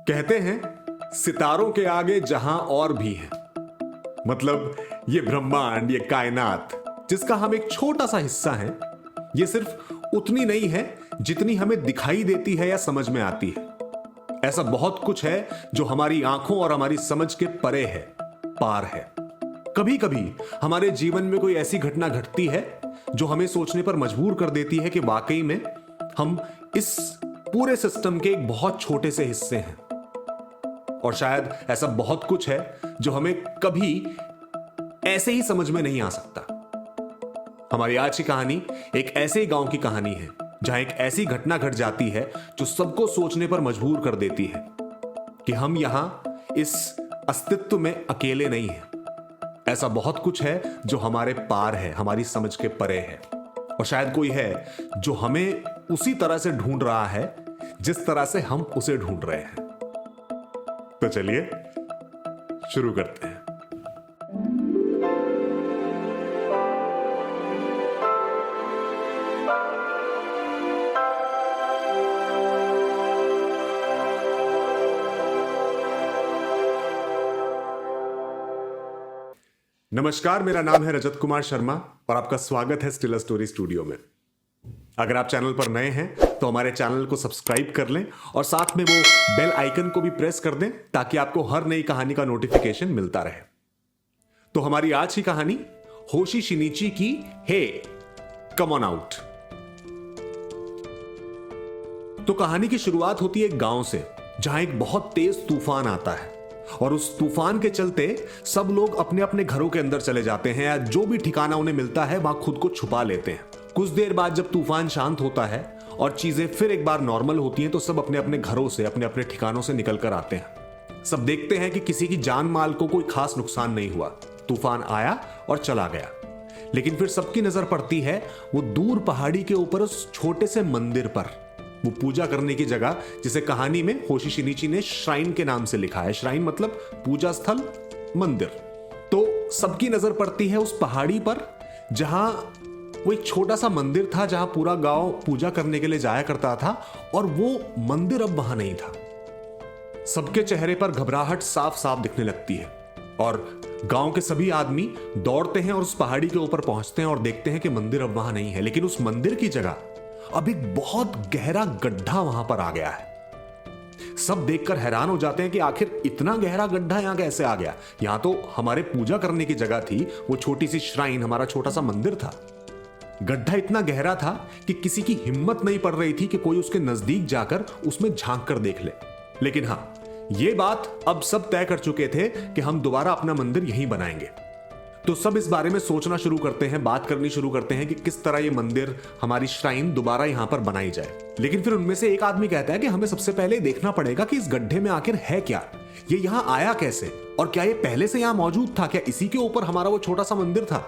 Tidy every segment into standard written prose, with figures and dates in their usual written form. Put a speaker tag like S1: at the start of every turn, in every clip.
S1: कहते हैं सितारों के आगे जहां और भी हैं, मतलब ये ब्रह्मांड, ये कायनात जिसका हम एक छोटा सा हिस्सा हैं, ये सिर्फ उतनी नहीं है जितनी हमें दिखाई देती है या समझ में आती है। ऐसा बहुत कुछ है जो हमारी आंखों और हमारी समझ के परे है, पार है। कभी कभी हमारे जीवन में कोई ऐसी घटना घटती है जो हमें सोचने पर मजबूर कर देती है कि वाकई में हम इस पूरे सिस्टम के एक बहुत छोटे से हिस्से हैं। और शायद ऐसा बहुत कुछ है जो हमें कभी ऐसे ही समझ में नहीं आ सकता। हमारी आज की कहानी एक ऐसे ही गांव की कहानी है जहां एक ऐसी घटना घट जाती है जो सबको सोचने पर मजबूर कर देती है कि हम यहां इस अस्तित्व में अकेले नहीं हैं। ऐसा बहुत कुछ है जो हमारे पार है, हमारी समझ के परे है, और शायद कोई है जो हमें उसी तरह से ढूंढ रहा है जिस तरह से हम उसे ढूंढ रहे हैं। तो चलिए शुरू करते हैं। नमस्कार, मेरा नाम है रजत कुमार शर्मा और आपका स्वागत है स्टिल अ स्टोरी स्टूडियो में। अगर आप चैनल पर नए हैं तो हमारे चैनल को सब्सक्राइब कर लें और साथ में वो बेल आइकन को भी प्रेस कर दें ताकि आपको हर नई कहानी का नोटिफिकेशन मिलता रहे। तो हमारी आज की कहानी होशी शिनिची की हे कम ऑन आउट। तो कहानी की शुरुआत होती है एक गांव से जहां एक बहुत तेज तूफान आता है और उस तूफान के चलते सब लोग अपने अपने घरों के अंदर चले जाते हैं या जो भी ठिकाना उन्हें मिलता है वहां खुद को छुपा लेते हैं। कुछ देर बाद जब तूफान शांत होता है और चीजें फिर एक बार नॉर्मल होती हैं तो सब अपने अपने घरों से, अपने अपने ठिकानों से निकल कर आते हैं। सब देखते हैं कि किसी की जान माल को कोई खास नुकसान नहीं हुआ। तूफान आया और चला गया, लेकिन फिर सबकी नजर पड़ती है वो दूर पहाड़ी के ऊपर उस छोटे से मंदिर पर, वो पूजा करने की जगह जिसे कहानी में होशी शिनिची ने श्राइन के नाम से लिखा है। श्राइन मतलब पूजा स्थल, मंदिर। तो सबकी नजर पड़ती है उस पहाड़ी पर जहां वो एक छोटा सा मंदिर था जहां पूरा गांव पूजा करने के लिए जाया करता था, और वो मंदिर अब वहां नहीं था। सबके चेहरे पर घबराहट साफ साफ दिखने लगती है और गांव के सभी आदमी दौड़ते हैं और उस पहाड़ी के ऊपर पहुंचते हैं और देखते हैं कि मंदिर अब वहां नहीं है, लेकिन उस मंदिर की जगह अब एक बहुत गहरा गड्ढा वहां पर आ गया है। सब देखकर हैरान हो जाते हैं कि आखिर इतना गहरा गड्ढा यहां कैसे आ गया। यहां तो हमारे पूजा करने की जगह थी, वो छोटी सी श्राइन, हमारा छोटा सा मंदिर था। गड्ढा इतना गहरा था कि किसी की हिम्मत नहीं पड़ रही थी कि कोई उसके नजदीक जाकर उसमें झांक कर देख ले। लेकिन हां, यह बात अब सब तय कर चुके थे कि हम दोबारा अपना मंदिर यहीं बनाएंगे। तो सब इस बारे में सोचना शुरू करते हैं, बात करनी शुरू करते हैं कि किस तरह ये मंदिर, हमारी श्राइन दोबारा यहां पर बनाई जाए। लेकिन फिर उनमें से एक आदमी कहता है कि हमें सबसे पहले देखना पड़ेगा कि इस गड्ढे में आखिर है क्या, ये यहां आया कैसे, और क्या ये पहले से यहां मौजूद था, क्या इसी के ऊपर हमारा वो छोटा सा मंदिर था।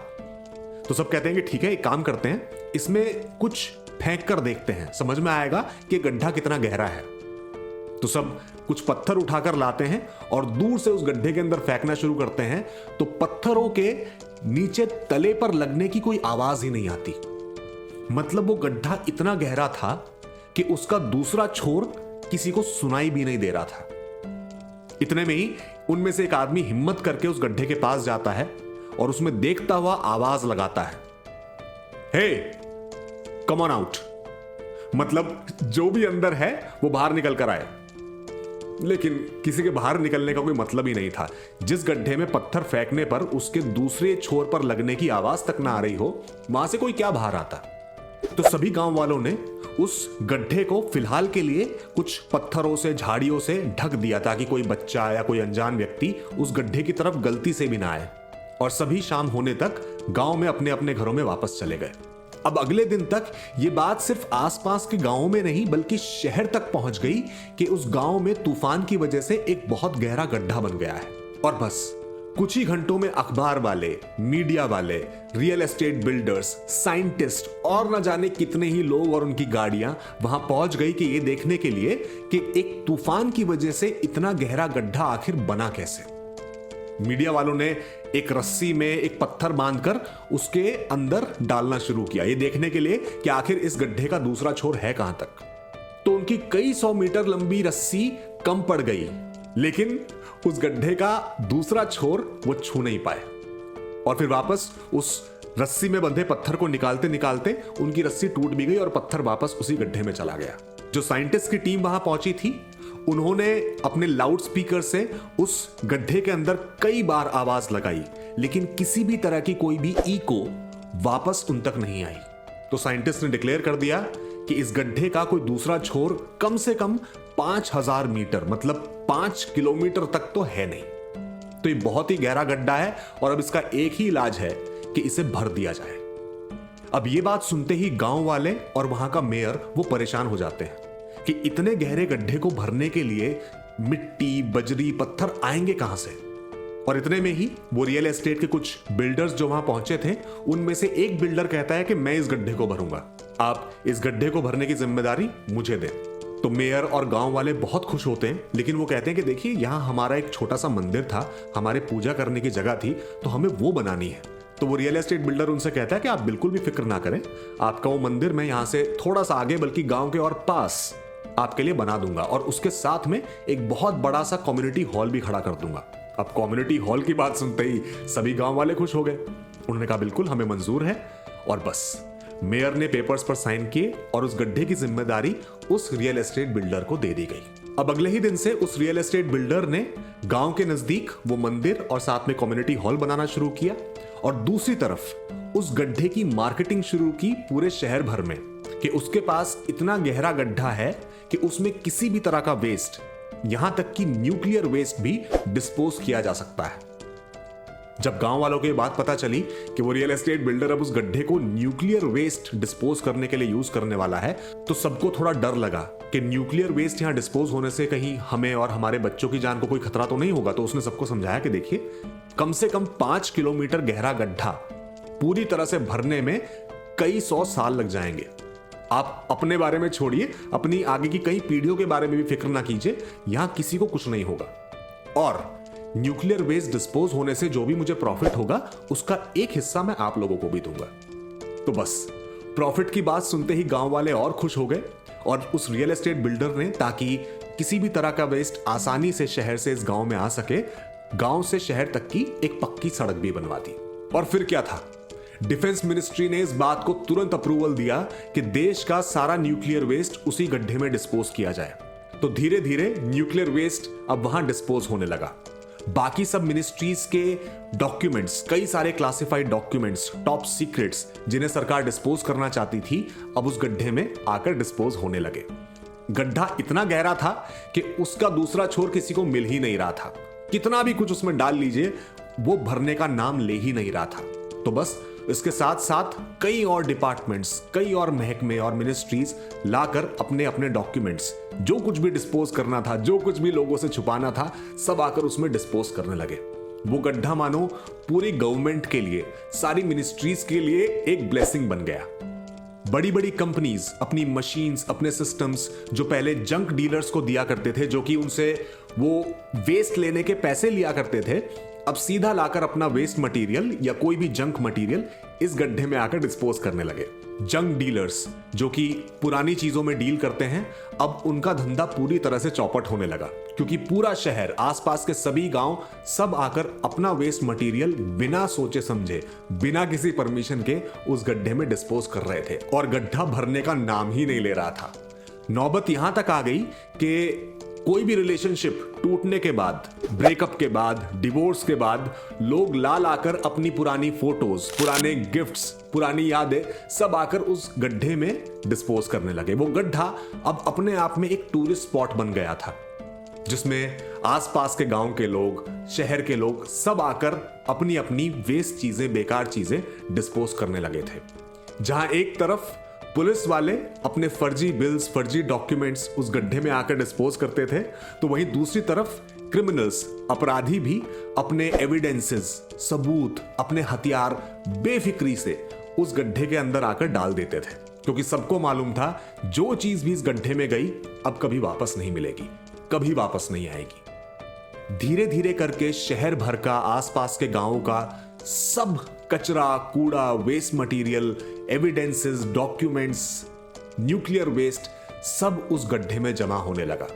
S1: तो सब कहते हैं कि ठीक है, एक काम करते हैं, इसमें कुछ फेंक कर देखते हैं, समझ में आएगा कि गड्ढा कितना गहरा है। तो सब कुछ पत्थर उठाकर लाते हैं और दूर से उस गड्ढे के अंदर फेंकना शुरू करते हैं। तो पत्थरों के नीचे तले पर लगने की कोई आवाज ही नहीं आती। मतलब वो गड्ढा इतना गहरा था कि उसका दूसरा छोर किसी को सुनाई भी नहीं दे रहा था। इतने में ही उनमें से एक आदमी हिम्मत करके उस गड्ढे के पास जाता है और उसमें देखता हुआ आवाज लगाता है, हे कम ऑन आउट। मतलब जो भी अंदर है वो बाहर निकल कर आए। लेकिन किसी के बाहर निकलने का कोई मतलब ही नहीं था। जिस गड्ढे में पत्थर फेंकने पर उसके दूसरे छोर पर लगने की आवाज तक ना आ रही हो, वहां से कोई क्या बाहर आता। तो सभी गांव वालों ने उस गड्ढे को फिलहाल के लिए कुछ पत्थरों से, झाड़ियों से ढक दिया ताकि कोई बच्चा या कोई अनजान व्यक्ति उस गड्ढे की तरफ गलती से भी ना आए। और सभी शाम होने तक गांव में अपने अपने घरों में वापस चले गए। अब अगले दिन तक ये बात सिर्फ आसपास के गांवों में नहीं बल्कि शहर तक पहुंच गई कि उस गांव में तूफान की वजह से एक बहुत गहरा गड्ढा बन गया है। और बस कुछ ही घंटों में अखबार वाले, मीडिया वाले, रियल एस्टेट बिल्डर्स, साइंटिस्ट और न जाने कितने ही लोग और उनकी गाड़ियां वहां पहुंच गई कि ये देखने के लिए कि एक तूफान की वजह से इतना गहरा गड्ढा आखिर बना कैसे। मीडिया वालों ने एक रस्सी में एक पत्थर बांधकर उसके अंदर डालना शुरू किया, ये देखने के लिए कि आखिर इस गड्ढे का दूसरा छोर है कहां तक। तो उनकी कई 100 मीटर लंबी रस्सी कम पड़ गई, लेकिन उस गड्ढे का दूसरा छोर वो छू नहीं पाए। और फिर वापस उस रस्सी में बंधे पत्थर को निकालते निकालते उनकी रस्सी टूट भी गई और पत्थर वापस उसी गड्ढे में चला गया। जो साइंटिस्ट की टीम वहां पहुंची थी, उन्होंने अपने लाउड स्पीकर से उस गड्ढे के अंदर कई बार आवाज लगाई, लेकिन किसी भी तरह की कोई भी इको वापस उन तक नहीं आई। तो साइंटिस्ट ने डिक्लेयर कर दिया कि इस गड्ढे का कोई दूसरा छोर कम से कम 5000 मीटर मतलब 5 किलोमीटर तक तो है नहीं। तो ये बहुत ही गहरा गड्ढा है और अब इसका एक ही इलाज है कि इसे भर दिया जाए। अब ये बात सुनते ही गांव वाले और वहां का मेयर वो परेशान हो जाते हैं कि इतने गहरे गड्ढे को भरने के लिए मिट्टी, बजरी, पत्थर आएंगे कहां से। और इतने में ही वो रियल एस्टेट के कुछ बिल्डर्स जो वहां पहुंचे थे, उनमें से एक बिल्डर कहता है कि मैं इस गड्ढे को भरूंगा, आप इस गड्ढे को भरने की जिम्मेदारी मुझे दें। तो मेयर और गांव वाले बहुत खुश होते हैं, लेकिन वो कहते हैं कि देखिए यहां हमारा एक छोटा सा मंदिर था, हमारे पूजा करने की जगह थी, तो हमें वो बनानी है। तो वो रियल एस्टेट बिल्डर उनसे कहता है कि आप बिल्कुल भी फिक्र ना करें, आपका वो मंदिर मैं यहां से थोड़ा सा आगे बल्कि गांव के और पास आपके लिए बना दूंगा और उसके साथ में एक बहुत बड़ा सा कम्युनिटी हॉल भी खड़ा कर दूंगा। अब कम्युनिटी हॉल की बात सुनते ही सभी गांव वाले खुश हो गए। उन्होंने कहा बिल्कुल हमें मंजूर है। और बस मेयर ने पेपर्स पर साइन किए और उस गड्ढे की जिम्मेदारी उस रियल एस्टेट बिल्डर को दे दी गई। अब अगले ही दिन से उस रियल एस्टेट बिल्डर ने गांव के नजदीक वो मंदिर और साथ में कम्युनिटी हॉल बनाना शुरू किया और दूसरी तरफ उस गड्ढे की मार्केटिंग शुरू की पूरे शहर भर में कि उसके पास इतना गहरा गड्ढा है कि उसमें किसी भी तरह का वेस्ट, यहां तक कि न्यूक्लियर वेस्ट भी डिस्पोज किया जा सकता है। जब गांव वालों को ये बात पता चली कि वो रियल एस्टेट बिल्डर अब उस गड्ढे को न्यूक्लियर वेस्ट डिस्पोज करने के लिए यूज करने वाला है, तो सबको थोड़ा डर लगा कि न्यूक्लियर वेस्ट यहां डिस्पोज होने से कहीं हमें और हमारे बच्चों की जान को कोई खतरा तो नहीं होगा। तो उसने सबको समझाया कि देखिए कम से कम 5 किलोमीटर गहरा गड्ढा पूरी तरह से भरने में कई 100 साल लग जाएंगे। आप अपने बारे में छोड़िए, अपनी आगे की कई पीढ़ियों के बारे में भी फिक्र ना कीजिए, यहां किसी को कुछ नहीं होगा। और न्यूक्लियर वेस्ट डिस्पोज होने से जो भी मुझे प्रॉफिट होगा उसका एक हिस्सा मैं आप लोगों को भी दूंगा। तो बस प्रॉफिट की बात सुनते ही गांव वाले और खुश हो गए और उस रियल एस्टेट बिल्डर ने, ताकि किसी भी तरह का वेस्ट आसानी से शहर से इस गांव में आ सके, गांव से शहर तक की एक पक्की सड़क भी बनवा दी। और फिर क्या था, डिफेंस मिनिस्ट्री ने इस बात को तुरंत अप्रूवल दिया कि देश का सारा न्यूक्लियर वेस्ट उसी गड्ढे में डिस्पोज किया जाए। तो धीरे धीरे न्यूक्लियर वेस्ट अब वहां डिस्पोज होने लगा। बाकी सब मिनिस्ट्रीज के डॉक्यूमेंट्स, कई सारे क्लासिफाइड डॉक्यूमेंट्स, टॉप सीक्रेट्स जिन्हें सरकार डिस्पोज करना चाहती थी, अब उस गड्ढे में आकर डिस्पोज होने लगे। गड्ढा इतना गहरा था कि उसका दूसरा छोर किसी को मिल ही नहीं रहा था। कितना भी कुछ उसमें डाल लीजिए, वो भरने का नाम ले ही नहीं रहा था। तो बस इसके साथ साथ कई और डिपार्टमेंट्स, कई और महकमे और मिनिस्ट्रीज लाकर अपने अपने डॉक्यूमेंट्स, जो कुछ भी डिस्पोज करना था, जो कुछ भी लोगों से छुपाना था, सब आकर उसमें डिस्पोज करने लगे। वो गड्ढा मानो पूरी गवर्नमेंट के लिए, सारी मिनिस्ट्रीज के लिए एक ब्लेसिंग बन गया। बड़ी बड़ी कंपनीज अपनी मशीन्स, अपने सिस्टम्स जो पहले जंक डीलर्स को दिया करते थे, जो कि उनसे वो वेस्ट लेने के पैसे लिया करते थे, अब सीधा लाकर अपना वेस्ट मटेरियल या कोई भी जंक मटेरियल इस गड्ढे में आकर डिस्पोज करने लगे। जंक डीलर्स जो कि पुरानी चीजों में डील करते हैं, अब उनका धंधा पूरी तरह से चौपट होने लगा, क्योंकि पूरा शहर, आसपास के सभी गांव सब आकर अपना वेस्ट मटेरियल बिना सोचे समझे, बिना किसी परमिशन के उस गड्ढे में डिस्पोज कर रहे थे और गड्ढा भरने का नाम ही नहीं ले रहा था। नौबत यहां तक आ गई कि कोई भी रिलेशनशिप टूटने के बाद, ब्रेकअप के बाद, डिवोर्स के बाद, लोग ला लाकर अपनी पुरानी फोटोज, पुराने गिफ्ट्स, पुरानी यादें सब आकर उस गड्ढे में डिस्पोज करने लगे। वो गड्ढा अब अपने आप में एक टूरिस्ट स्पॉट बन गया था, जिसमें आसपास के गांव के लोग, शहर के लोग सब आकर अपनी अपनी वेस्ट चीजें, बेकार चीजें डिस्पोज करने लगे थे। जहां एक तरफ पुलिस वाले अपने फर्जी बिल्स, फर्जी डॉक्यूमेंट्स उस गड्ढे में आकर डिस्पोज करते थे, तो वहीं दूसरी तरफ क्रिमिनल्स, अपराधी भी अपने एविडेंसेस, सबूत, अपने हथियार बेफिक्री से उस गड्ढे के अंदर आकर डाल देते थे, क्योंकि सबको मालूम था जो चीज भी इस गड्ढे में गई अब कभी वापस नहीं मिलेगी, कभी वापस नहीं आएगी। धीरे धीरे करके शहर भर का, आसपास के गांवों का सब कचरा, कूड़ा, waste material, evidences, documents, nuclear waste सब उस गड्ढे में जमा होने लगा।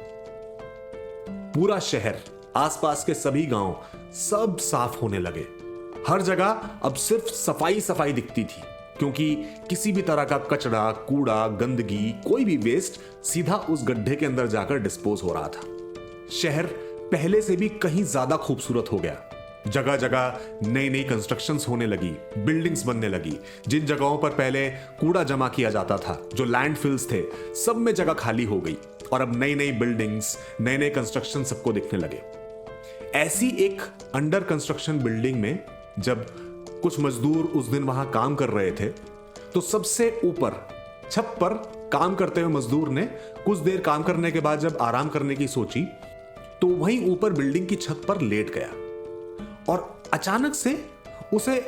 S1: पूरा शहर, आसपास के सभी गांव सब साफ होने लगे। हर जगह अब सिर्फ सफाई सफाई दिखती थी, क्योंकि किसी भी तरह का कचरा, कूड़ा, गंदगी, कोई भी वेस्ट सीधा उस गड्ढे के अंदर जाकर डिस्पोज हो रहा था। शहर पहले से भी कहीं ज्यादा खूबसूरत हो गया। जगह जगह नई नई कंस्ट्रक्शंस होने लगी, बिल्डिंग्स बनने लगी। जिन जगहों पर पहले कूड़ा जमा किया जाता था, जो लैंडफिल्स थे, सब में जगह खाली हो गई और अब नई नई बिल्डिंग्स, नए नए कंस्ट्रक्शन सबको दिखने लगे। ऐसी एक अंडर कंस्ट्रक्शन बिल्डिंग में जब कुछ मजदूर उस दिन वहां काम कर रहे थे, तो सबसे ऊपर छत पर काम करते हुए मजदूर ने कुछ देर काम करने के बाद जब आराम करने की सोची, तो वहीं ऊपर बिल्डिंग की छत पर लेट गया और अचानक से उसे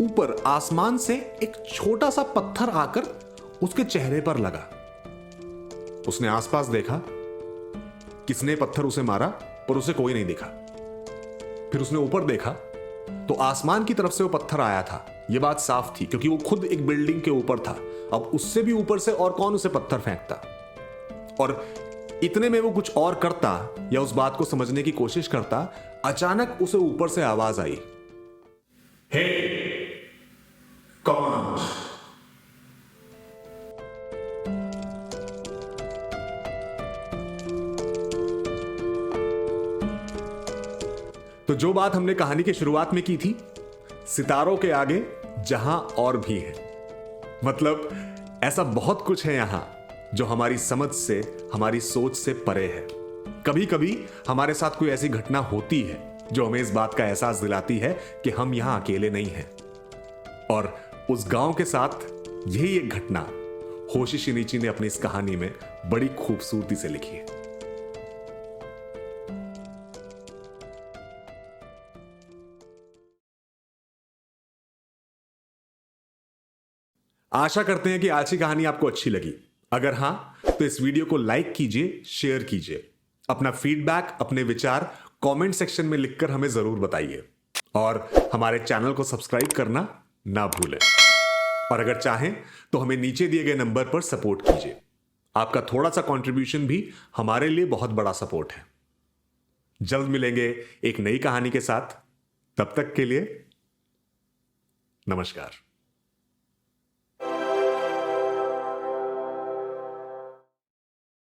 S1: ऊपर आसमान से एक छोटा सा पत्थर आकर उसके चेहरे पर लगा। उसने आसपास देखा, किसने पत्थर उसे मारा, पर उसे कोई नहीं दिखा। फिर उसने ऊपर देखा तो आसमान की तरफ से वो पत्थर आया था। यह बात साफ थी, क्योंकि वो खुद एक बिल्डिंग के ऊपर था। अब उससे भी ऊपर से और कौन उसे पत्थर फेंकता। और इतने में वो कुछ और करता या उस बात को समझने की कोशिश करता, अचानक उसे ऊपर से आवाज आई, हे कौन? तो जो बात हमने कहानी की शुरुआत में की थी, सितारों के आगे जहां और भी है। मतलब ऐसा बहुत कुछ है यहां जो हमारी समझ से, हमारी सोच से परे है। कभी कभी हमारे साथ कोई ऐसी घटना होती है जो हमें इस बात का एहसास दिलाती है कि हम यहां अकेले नहीं हैं। और उस गांव के साथ यही एक घटना होशी शिनीची ने अपनी इस कहानी में बड़ी खूबसूरती से लिखी है। आशा करते हैं कि आज की कहानी आपको अच्छी लगी। अगर हां, तो इस वीडियो को लाइक कीजिए, शेयर कीजिए। अपना फीडबैक, अपने विचार कमेंट सेक्शन में लिखकर हमें जरूर बताइए। और हमारे चैनल को सब्सक्राइब करना ना भूलें। और अगर चाहें तो हमें नीचे दिए गए नंबर पर सपोर्ट कीजिए। आपका थोड़ा सा कंट्रीब्यूशन भी हमारे लिए बहुत बड़ा सपोर्ट है। जल्द मिलेंगे एक नई कहानी के साथ। तब तक के लिए नमस्कार।